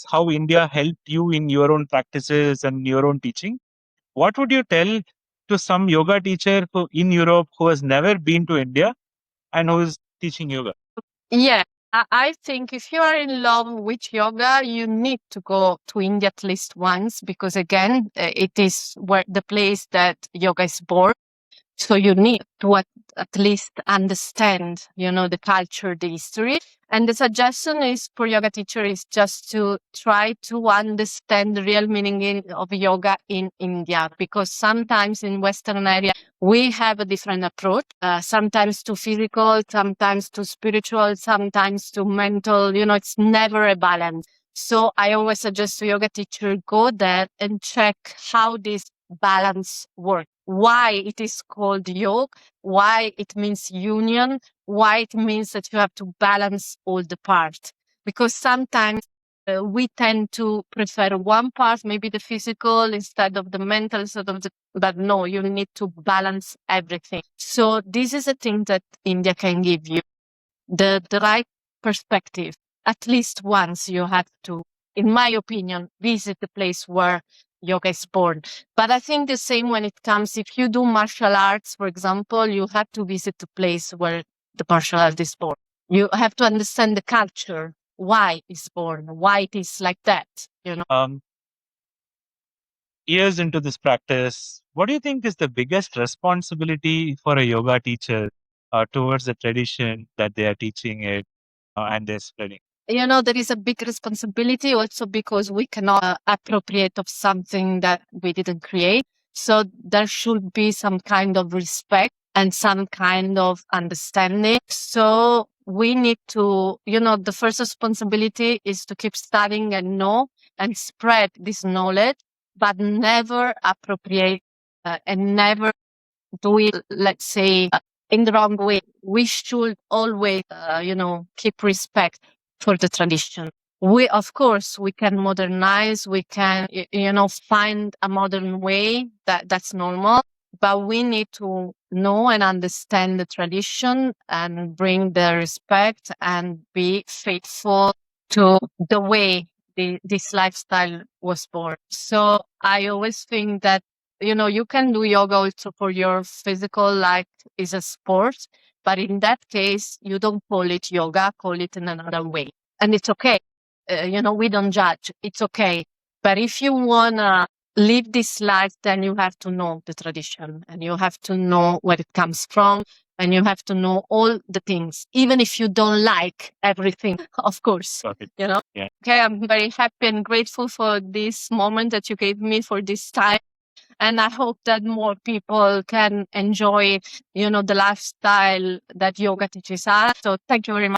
is how India helped you in your own practices and your own teaching. What would you tell to some yoga teacher who in Europe who has never been to India and who is teaching yoga? Yeah, I think if you are in love with yoga, you need to go to India at least once because, again, it is where the place that yoga is born. So you need to at least understand, the culture, the history. And the suggestion is for yoga teacher is just to try to understand the real meaning of yoga in India, because sometimes in Western area, we have a different approach, sometimes to physical, sometimes to spiritual, sometimes to mental, it's never a balance. So I always suggest to yoga teacher, go there and check how this balance works, why it is called yoga, why it means union, why it means that you have to balance all the parts. Because sometimes we tend to prefer one part, maybe the physical instead of the mental, but no, you need to balance everything. So this is a thing that India can give you, the right perspective. At least once you have to, in my opinion, visit the place where yoga is born. But I think the same when it comes, if you do martial arts, for example, you have to visit the place where the martial art is born. You have to understand the culture, why it's born, why it is like that, Years into this practice, what do you think is the biggest responsibility for a yoga teacher towards the tradition that they are teaching it and they're spreading? There is a big responsibility also because we cannot appropriate of something that we didn't create. So there should be some kind of respect and some kind of understanding. So we need to, the first responsibility is to keep studying and know and spread this knowledge, but never appropriate and never do it, let's say, in the wrong way. We should always, keep respect for the tradition. Of course, we can modernize, we can, find a modern way that's normal, but we need to know and understand the tradition and bring the respect and be faithful to the way this lifestyle was born. So I always think that you can do yoga also for your physical, like is a sport, but in that case, you don't call it yoga, call it in another way. And it's okay. We don't judge. It's okay. But if you want to live this life, then you have to know the tradition and you have to know where it comes from and you have to know all the things, even if you don't like everything, of course. Got it. Yeah. Okay, I'm very happy and grateful for this moment that you gave me for this time. And I hope that more people can enjoy, the lifestyle that yoga teaches us. So thank you very much.